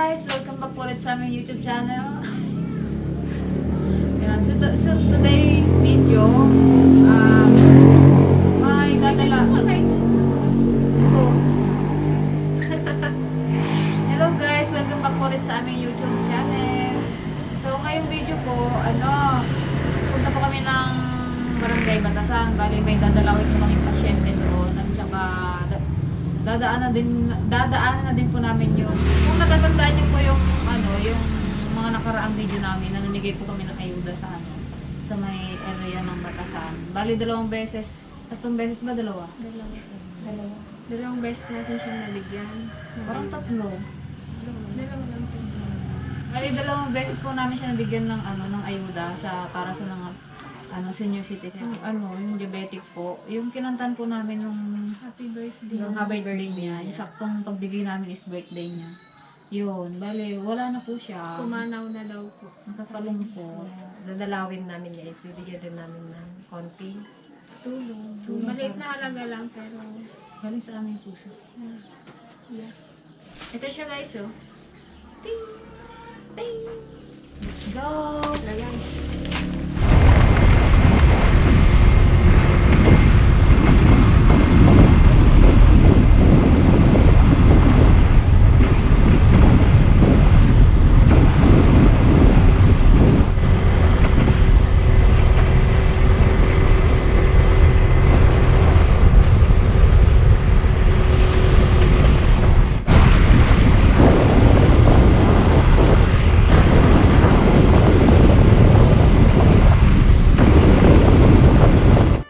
guys! Welcome back po ulit sa aming YouTube channel. Yan. So today's video, may dadala. Oh. Hello guys! Welcome back po ulit sa aming YouTube channel. So ngayong video po, punta po kami ng Barangay Batasan. Bali may dadalawin po kami pasyente doon. At saka dadaanan na din po namin yung, kung natatandaan niyo po yung yung mga nakaraang video namin na namigay po kami ng ayuda sa may area ng Batasan. Bali tatlong beses ba? Dalawang beses natin siya nabigyan. Parang tatlo. Dalawa lang po. Bali dalawang beses po namin siya nabigyan ng ng ayuda para sa mga senior citizen. Yung diabetic po. Yung kinantan po namin nung Happy birthday. yung happy birthday niya. Yung saktong pagbigay namin is birthday niya. Yun. Bali, wala na po siya. Pumanaw na daw po. Nakakalungkot. Dadalawin namin niya is bibigyan din namin ng konti. Tulong. Maliit na halaga lang pero Galing sa aming puso. yeah. Ito siya guys, oh. Ting! Ting! Let's go! Guys.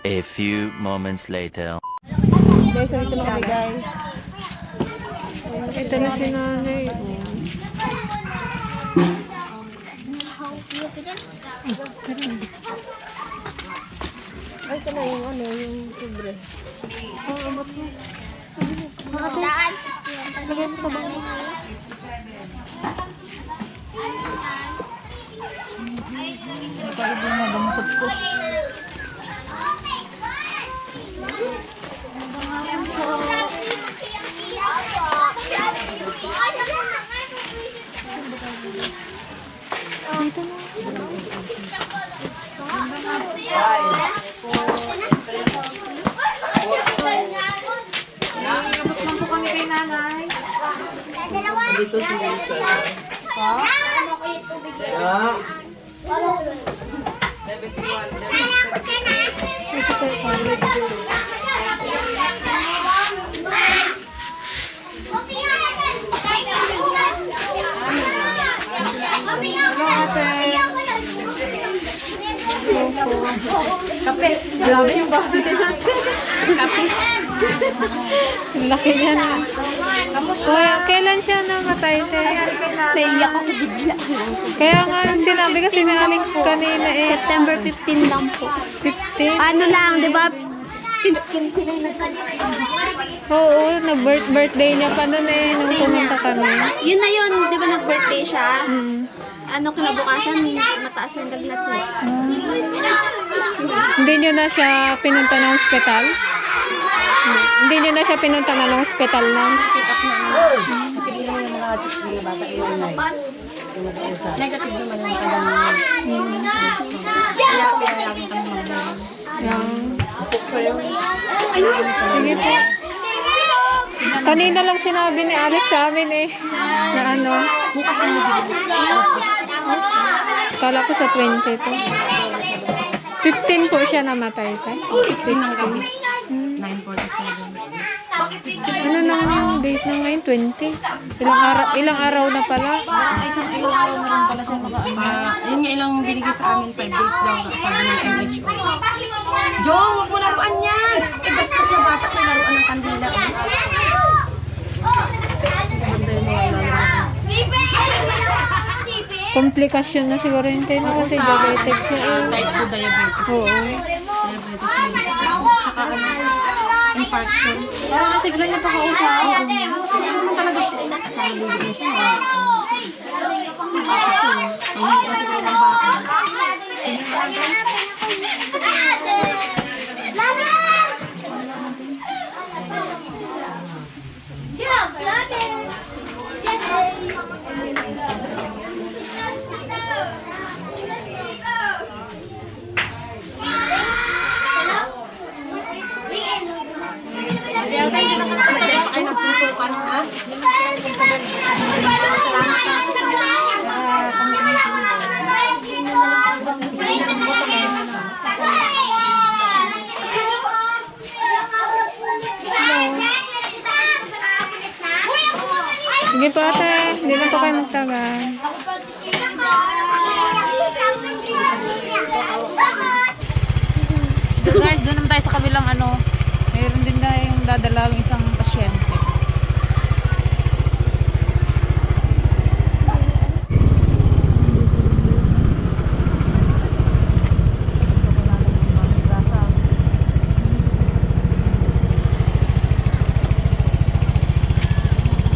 A few moments later. Guys, ito na kami guys. Ito na si nanay. Ay, ito na yung sobre. Abot mo. Daan. Lagay mo sa bangin. Nakaibo na bangkot ko. Dito na. Abot lang po kami kay nanay. Dito si Lisa. Kape. Grabe yung baso din natin. Kape. Laki niya na. Kailan siya namatay, te? Naiyak ako bigla. Kaya nga sinabi kasi ni Aling kanina September 15 lang po. 15. Ano lang, di ba? Oo, nag-birthday niya pa nun nung pumunta kami. Yun na yun, di ba nag-birthday siya? Mm. Kinabukasan, mataas yung lagnat mo. Hindi niyo na siya pinunta ng ospital? Hindi niyo na siya pinunta ng ospital lang? Negative naman yung kanyang Sige po. Kanina lang sinabi ni Alex sa amin na kala ko sa 20 to. 15 po siya namatay sa. 15 ng gabi. 9:47. Ano na ang date na ngayon? 20? Ilang araw na pala? Ilang araw na rin pala siya yun nga ilang binigay sa amin 5 days daw sabi ng MHO. Jong, huwag mo laruan yan! Bastos na bata na laruan ng kandila. Komplikasyon na siguro yung tayo na kasi diabetic siya. Type 2 diabetes. Oo. Diabetes yun. Tsaka infarction. Parang nasigla niya pa kausap. Oo. Talaga siya. Nalulugin siya. Ang sigla ng bata. Yeah, tagal. So guys, doon naman tayo sa kabilang ano. Mayroon din tayong dadalawang isang pasyente.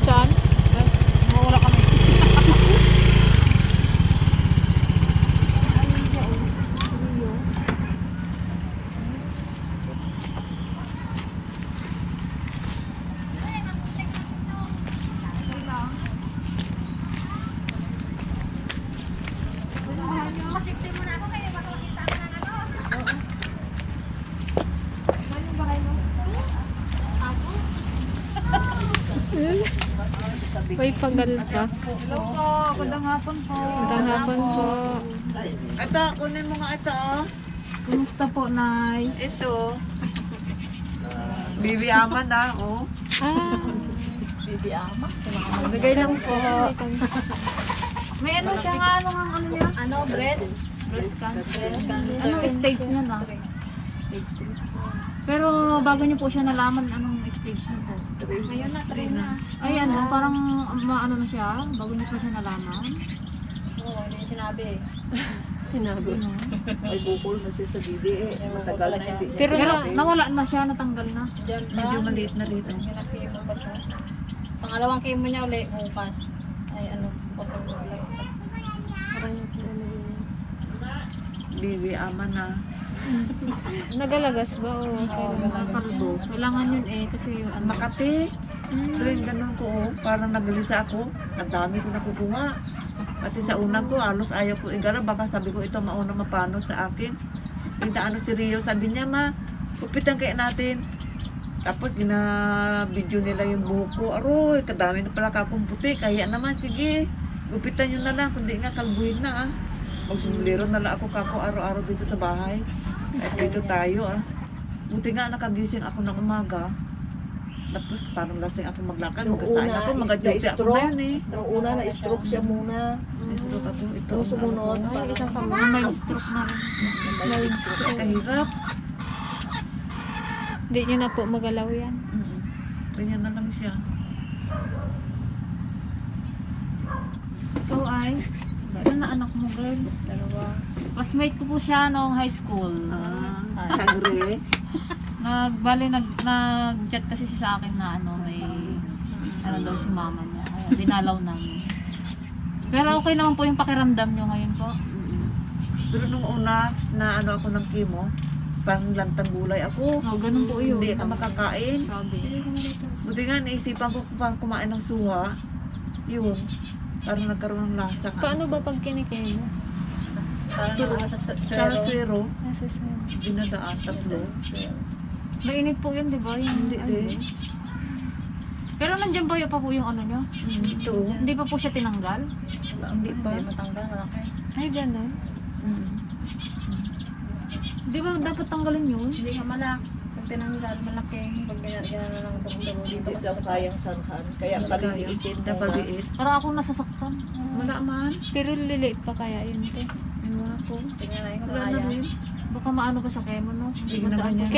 Saan? Guys, mawala kami. May pagal pa. Hello po, magandang hapon po. Magandang hapon po. Ito, kunin mo nga ito, oh. Kumusta po, Nay? Ito. Bibi Ama na, oh. Ah, Bigay lang po. May ano siya nga, ano niya? Ano, breast? Breast cancer. Anong stage niya na? Stage 3. Pero bago niyo po siya nalaman anong stage niyo po. Ngayon na, 3 na. Ay ano, parang maano na siya, bago niyo po siya nalaman. Oo, hindi niya sinabi eh. May bukol na siya sa bibi, eh. Matagal na hindi. Pero nawala na siya, natanggal na. Diyan pa. Medyo maliit na rin, oh. Pinakimo pa siya. Pangalawang chemo niya ulit, bukas. Ay, ano, bukas ang ulit. Bibi Ama na. nagalagas ba o kailan? Kalbo. Kailangan yun eh, kasi yung ano. Makati. Tuwing ganun ko, oh. Parang nagalisa ako. Ang dami ko nakukuha. Pati sa unang ko, halos ayaw ko igara. Baka sabi ko, ito mauna mapano sa akin. Pinaano si Rio, sabi niya, ma, upitan kaya natin. Tapos gina-video nila yung buhok ko. Aroy, kadami na pala kakong puti. Kaya naman, sige, upitan nyo na lang. Kundi nga, kalbuhin na, ah. Magsumuliro na lang ako kako araw-araw dito sa bahay. At dito tayo, ah. Buti nga, nakagising ako ng umaga. Tapos parang lasing ako maglakad. Magkasain ako, mag-duty ako na yun, eh. Nung una, na-stroke siya muna. Stroke ako, ito. Nung sumunod, Ay, isang kamay. May stroke na rin. Kahirap. Hindi niyo na po magalaw yan. Ganyan na lang siya. So ay, ilan na anak mo, girl? Dalawa. Classmate ko po siya noong high school. Sangre. Nag-chat kasi siya sa akin na ano, may ano daw si mama niya. Kaya dinalaw namin. Pero okay naman po yung pakiramdam niyo ngayon po. Pero nung una, na ano ako ng chemo, parang lantang gulay ako. Oh, ganun po yun. Hindi ako makakain. Sabi. Buti nga, naisipan ko pang kumain ng suha. Yun. Parang nagkaroon ng lasa. Paano ba pag kinikemo? Parang nasa Sa zero, Nasa saan? dinadaan, 3. Mainit po yun, di ba? Yung, Hindi ano. din. Pero nandiyan ba yung pa po yung ano niya? Ito. Hindi pa po siya tinanggal? Hindi pa. matanggal, malaki. Ay, gano'n. Di ba dapat tanggalin yun? Hindi nga malak. Kung tinanggal, malaki. Pag gano'n lang tungtong dito. Hindi daw kayang sanhan. Kaya paliliitin. Napaliit. Parang ako nasasaktan. Wala man. Pero liliit pa kaya yun, te. Wala po. Tingnan na yung Wala na kaya. rin. Baka maano pa sa chemo, no? Hindi Tingnan mataan niya. pa.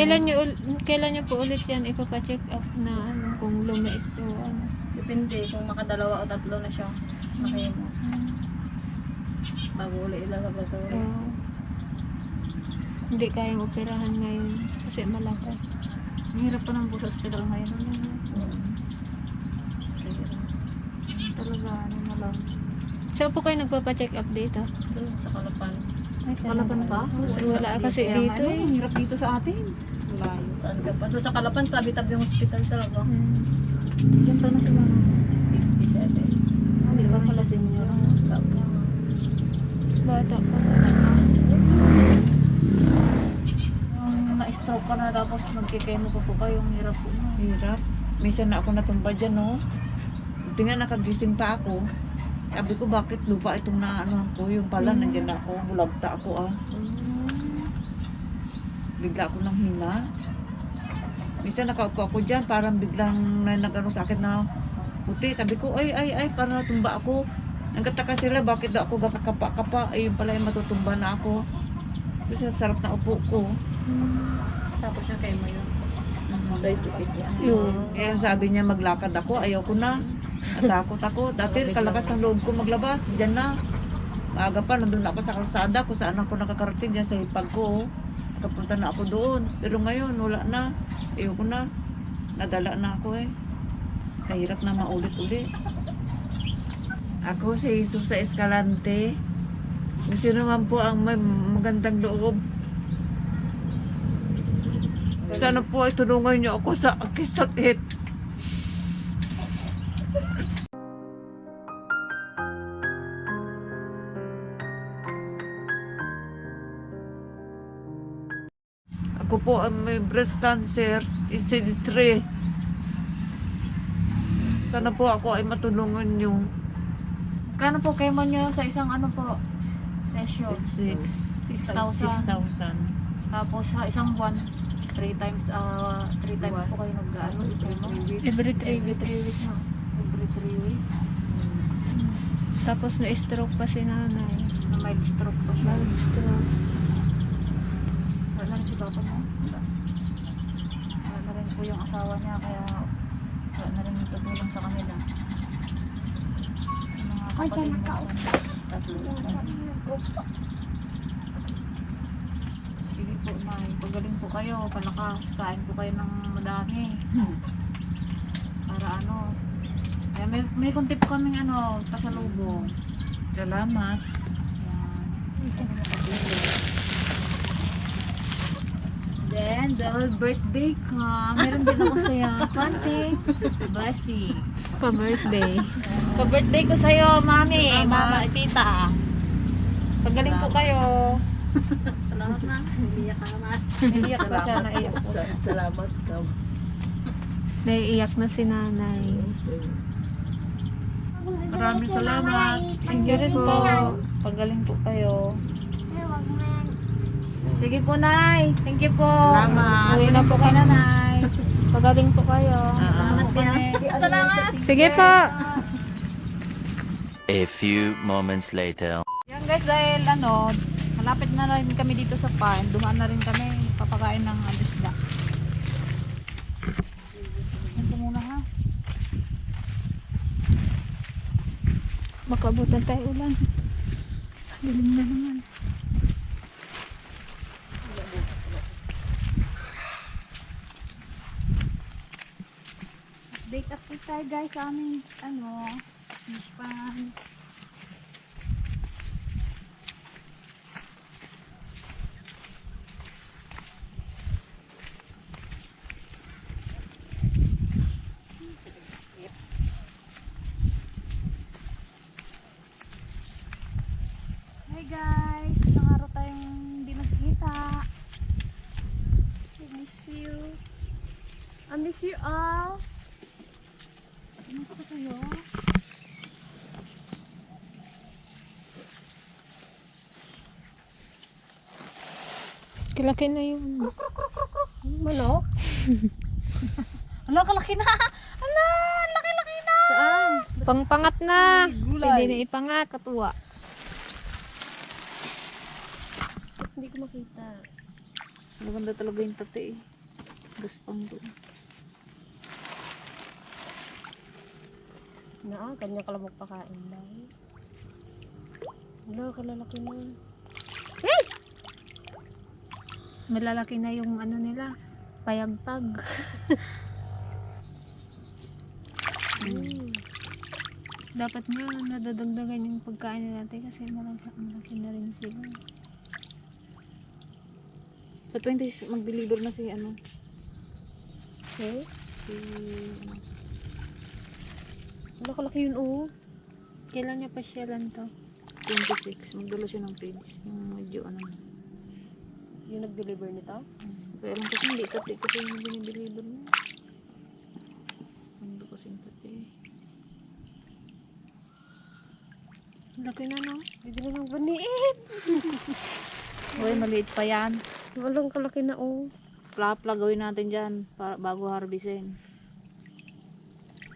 Kailan niyo po ulit yan ipapacheck up na ano, kung lumiit o ano? Depende kung makadalawa o tatlo na siya. Makaya mo. Bago ulit ilalabas ulit. Oo. Hindi kayang operahan ngayon kasi malaki. Ang hirap pa ng busa hospital ngayon. Talaga, ano na lang. Saan po kayo nagpapacheck up dito? Doon sa Kalapan. Ay, Kalaban pa? Wala kasi Kaya dito nga, eh. ang hirap dito sa atin. Malayo. Saan ka pa? Doon sa Kalapan, tabi-tabi yung hospital talaga. Diyan pa na si Mama. 57. Hindi ba pala senior? Bata pa. Yung na-stroke ka na tapos magkikemo pa po kayo. Ang hirap po. No? Hirap. Minsan na ako natumba dyan, no? Buti nga nakagising pa ako. Sabi ko, bakit lupa itong naanohan ko? Yung pala, nandiyan ako. Bulagta ako, ah. Bigla ako nang hina. Minsan nakaupo ako dyan, parang biglang may nag-ano sa akin na puti. Sabi ko, ay, parang natumba ako. Nagkataka sila, bakit daw ako kapa-kapa? Ayun pala yung matutumba na ako. Kasi sarap na upo ko. Tapos na kayo mo yun. Yun. Kaya sabi niya maglakad ako, ayaw ko na. Natakot ako. Dati kalakas ng loob ko maglabas. Diyan na. Maaga pa, nandun na ako sa kalsada kung saan ako nakakarating dyan sa hipag ko. Nakapunta na ako doon. Pero ngayon, wala na. Ayaw ko na. Nadala na ako eh. Kahirap na maulit-ulit. Ako si Jesus sa Escalante. Kung sino man po ang may magandang loob. Sana po ay tulungan niyo ako sa aking sakit. Ako po ang may breast cancer, stage 3. Sana po ako ay matulungan niyo. Kano po kayo mo nyo sa isang ano po? Session? 6,000. 6,000. Tapos sa isang buwan, 3 times po kayo nag-ano? Every 3 Every 3 weeks. weeks na. Every 3 weeks. Tapos na-stroke pa si nanay. Na mild stroke po siya. Mild stroke. Wala na si Papa mo. Wala na rin po yung asawa niya, kaya wala na rin tutulong sa kanila. Yung mga kapatid niya. Sige po, Nay. Pagaling po kayo. Palakas. Kain po kayo ng madami. Para ano. Kaya may kunti po kaming ano, pasalubong. Salamat. Then, dahil birthday ka, meron din ako sa'yo. Konting blessing. Pa-birthday. Pa-birthday ko sa'yo, mami, mama, tita. Pagaling po kayo. Salamat na. Iiyak ka naman. Naiiyak pa siya, naiiyak po. Salamat ka. Naiiyak na si nanay. Maraming salamat. Thank you rin po. Pagaling po kayo. Sige po, Nay. Thank you po. Salamat. Uwi na po kayo, Nay. Pagaling po kayo. Salamat Salamat. Sige po. A few moments later. Yan guys, dahil ano, malapit na rin kami dito sa farm. Dumaan na rin kami. Papakain ng isda. Yan po muna ha. Makabutan tayo ulan. Dilim na naman. Update tayo guys sa aming ano, fish pan. Hi guys, isang araw tayong hindi nagkita. I miss you. I miss you all. Ano pa kayo? Kalaki na yung Manok? Ala, kalaki na! Ala, laki-laki na! saan? Pangpangat na. Gulay. Pwede na ipangat. Katuwa. Hindi ko makita. Maganda talaga yung tate eh. Gaspang doon. Kanya ka lang magpakain lang. Wala, kalalaki na. Malalaki na yung ano nila. Payagpag. Dapat nga nadadagdagan yung pagkain natin kasi malaki na rin sila. Sa 20 mag-deliver na si ano. Okay? Si ano. Wala, kalaki yun oh. Kailan niya pa syalan to? 26. Magdala siya ng page. Yung medyo ano. Yung nag-deliver nito? Kaya lang kasi hindi tate kasi yung dinideliver mo. Ano kasi yung tate. Laki na no? Hindi na lang baniit. Uy, maliit pa yan. Walang kalaki na oh. Plapla gawin natin dyan para, bago harvestin.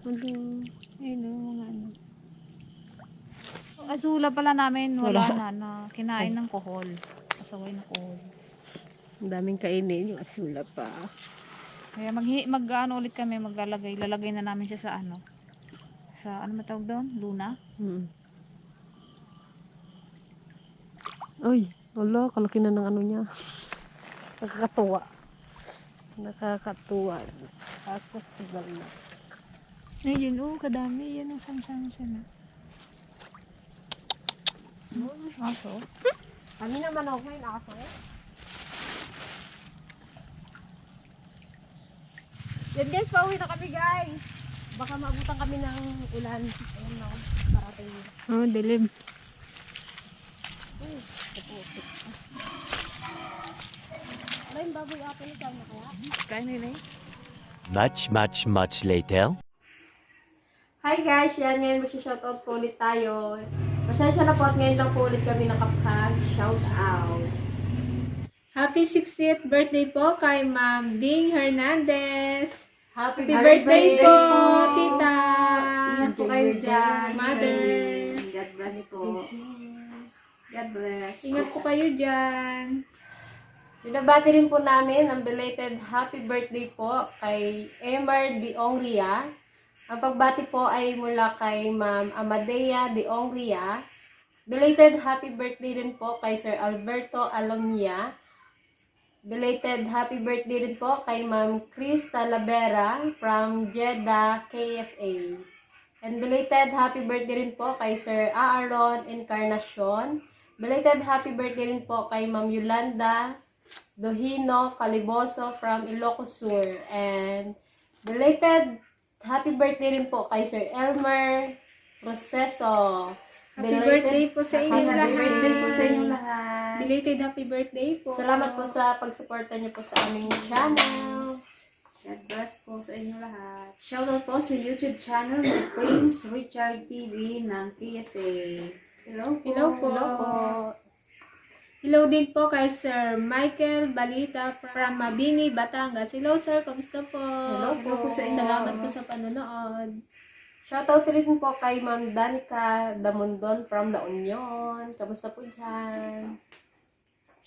Ano? Ayun o, mga ano. asula pala namin, wala na kinain ng kohol. Asaway ng kohol. Ang daming kainin, yung asula pa. Kaya ano ulit kami, lalagay na namin siya sa ano. Sa ano matawag doon? Luna? Uy, wala, kalaki na ng ano niya. Nakakatuwa. Nakakatuwa. Ako, tagal na. Ayun, kadami. Yan ang samsam-sam. Aso? Kami naman ako yung aso. Yan guys, pauwi na kami guys. Baka maabutan kami ng ulan. Ayun na, parating. Oh, dilim. Wala yung baboy apple ito na kaya? Kain nila Much later. Hi guys, yan ngayon mag-shoutout po ulit tayo. Pasensya na po at ngayon lang po ulit kami nakapag-shoutout. Happy 60th birthday po kay Ma'am Bing Hernandez. Happy birthday po, tita. Ingat po kayo dyan. Mother. God bless po. God bless. Ingat po kayo dyan. Binabati rin po namin ang belated happy birthday po kay Emer de Ongria. Ang pagbati po ay mula kay Ma'am Amadea de Ongria. Belated happy birthday rin po kay Sir Alberto Alomia. Belated happy birthday rin po kay Ma'am Chris Talavera from Jeddah, KSA. And belated happy birthday rin po kay Sir Aaron Encarnacion. Belated happy birthday rin po kay Ma'am Yolanda Dohino Caliboso from Ilocos Sur. And belated happy birthday rin po kay Sir Elmer Proceso. Happy birthday po sa inyo lahat. Happy birthday po sa inyo lahat. Belated happy birthday po. Salamat po sa pagsuporta niyo po sa aming channel. God bless po sa inyo lahat. Shoutout po sa YouTube channel ni Prince Richard TV ng KSA. Hello po. Hello po. Hello po. Hello din po kay Sir Michael Balita from Mabini, Batangas. Hello sir, kamusta po? Hello po sa inyo. Salamat po sa panonood. Shoutout rin po kay Ma'am Danica Damondon from La Union. Kamusta po dyan?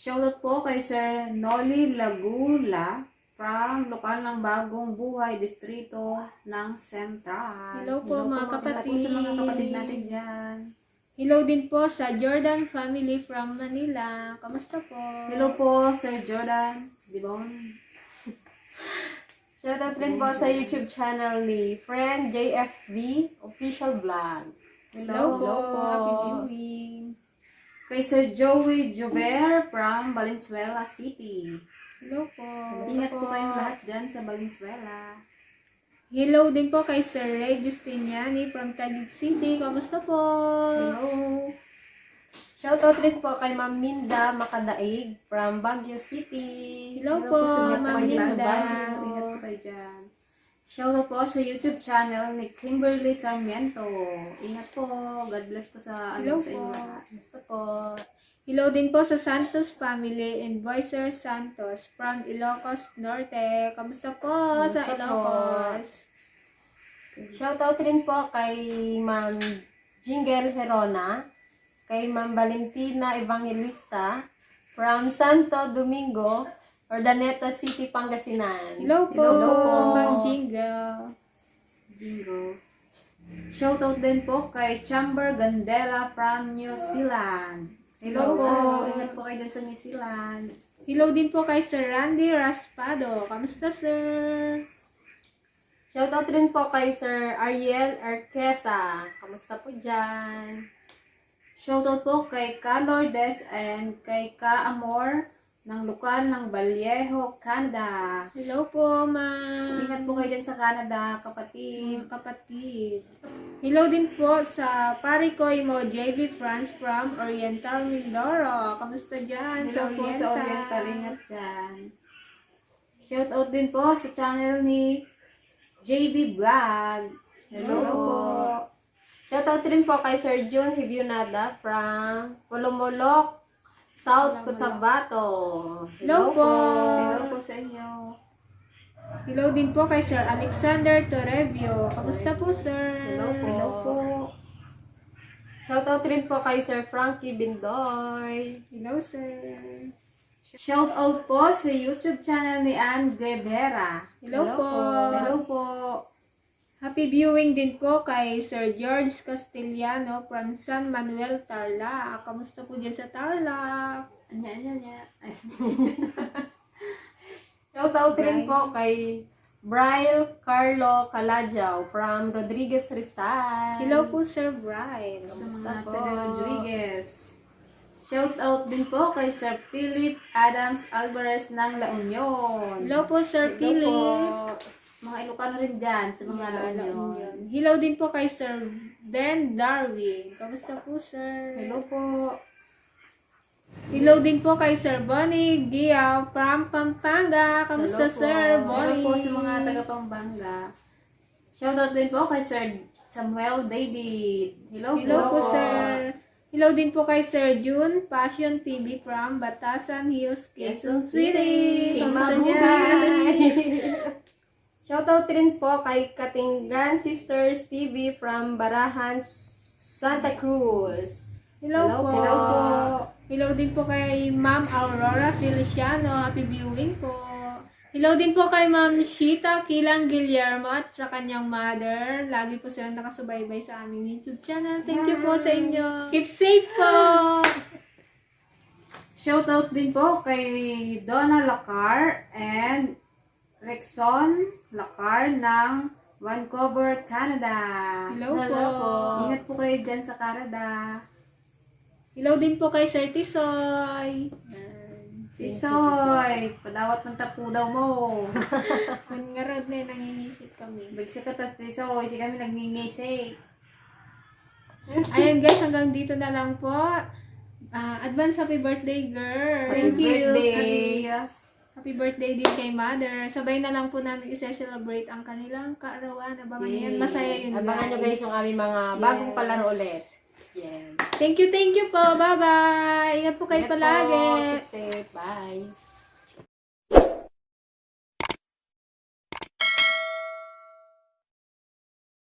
Shoutout po kay Sir Noli Lagula from lokal ng Bagong Buhay, distrito ng Central. Hello po, mga kapatid. Sa mga kapatid natin dyan. Hello din po sa Jordan family from Manila. Kamusta po? Hello po, Sir Jordan Dibon. Shoutout rin po sa YouTube channel ni Friend JFV Official Vlog. Hello po. Hello po. Happy viewing. Kay Sir Joey Jover from Valenzuela City. Hello po. Ingat po kayong lahat dyan sa Valenzuela. Hello din po kay Sir Ray Justiniani from Taguig City. Kamusta po? Hello. Shoutout rin po kay Ma'am Minda Makadaig from Baguio City. Hello po, Ingat Ma'am kayo dyan sa Minda. Baguio. Ingat po kayo dyan. Shoutout po sa YouTube channel ni Kimberly Sarmiento. Ingat po. God bless po sa Hello sa inyo po. lahat. Basta po. Hello din po sa Santos family and Voicer Santos from Ilocos Norte. Kamusta po sa Kamusta po? Ilocos? Shoutout rin po kay Ma'am Jingle Herona, kay Ma'am Valentina Evangelista from Santo Domingo, Ordaneta City, Pangasinan. Hello po, Hello po. Ma'am Jingle. Jingo. Shoutout din po kay Chamber Gandela from New Zealand. Hello po. Ingat po kayo dyan sa New Zealand. Hello din po kay Sir Randy Raspado. Kamusta, sir? Shoutout rin po kay Sir Ariel Arquesa. Kamusta po dyan? Shoutout po kay Ka Lourdes and kay Ka Amor ng lokal ng Vallejo, Canada. Hello po, ma'am. Ingat po kayo dyan sa Canada, kapatid. Mga kapatid. Hello din po sa Paricoy Mo JV France from Oriental Mindoro. Kamusta dyan Hello po sa Oriental, ingat dyan. Shoutout din po sa channel ni JB Vlog. Hello po. Shoutout rin po kay Sir June Hibionada from Pulumulok, South Cotabato. Hello po. Hello po sa inyo. Hello din po kay Sir Alexander Torrevio. Kamusta po, sir? Hello po. Hello po. Shoutout rin po kay Sir Frankie Bindoy. Hello, sir. Shoutout po sa YouTube channel ni Ann Guevara. Hello po. Hello po. Happy viewing din po kay Sir George Castellano from San Manuel, Tarlac. Kamusta po dyan sa Tarlac? Anya. Shoutout rin po kay Brian Carlo Calajao from Rodriguez Rizal. Hello po, Sir Brian. Sa Kamusta mga po? taga Rodriguez. Shoutout din po kay Sir Philip Adams Alvarez ng La Union. Hello po, Sir Hello Philip. po. Mga Ilocano rin dyan sa mga La La Union. Union. Hello din po kay Sir Ben Darwin. Kamusta po, sir? Hello po. Hello din po kay Sir Bonnie Gia from Pampanga. Kamusta, Hello po. Sir Hello Bonnie? po sa mga taga Pampanga. Shoutout din po kay Sir Samuel David. Hello, Hello po, sir. Hello din po kay Sir June, Passion TV from Batasan Hills, Quezon City. Kamusta Mabuhay! niya? Shoutout rin po kay Katinggan Sisters TV from Barahan, Santa Cruz. Hello, Hello po. po. Hello po. Hello din po kay Ma'am Aurora Feliciano. Happy viewing po. Hello din po kay Ma'am Shita Kilang Guillermo at sa kanyang mother. Lagi po silang nakasubaybay sa aming YouTube channel. Thank you po sa inyo. Keep safe po! Shoutout din po kay Donna Lacar and Rexon Lacar ng Vancouver, Canada. Hello po. Ingat po kayo dyan sa Canada. Hello din po kay Sir Tisoy. Sisoy, padawat ng tapudaw mo. Kung nga road na yun, nangingisip kami. Bagsa ka tas Tisoy, si kami nagningisik. Ayan guys, hanggang dito na lang po. Advance happy birthday, girl. Thank you, birthday. Salias. Happy birthday din kay mother. Sabay na lang po namin isa-celebrate ang kanilang kaarawan. Abangan yan. Masaya yun, Abangan nyo guys yung aming mga bagong palaro ulit. Yes. Thank you po. Bye-bye. Ingat po kayo Ingat po. palagi. Keep safe. Bye.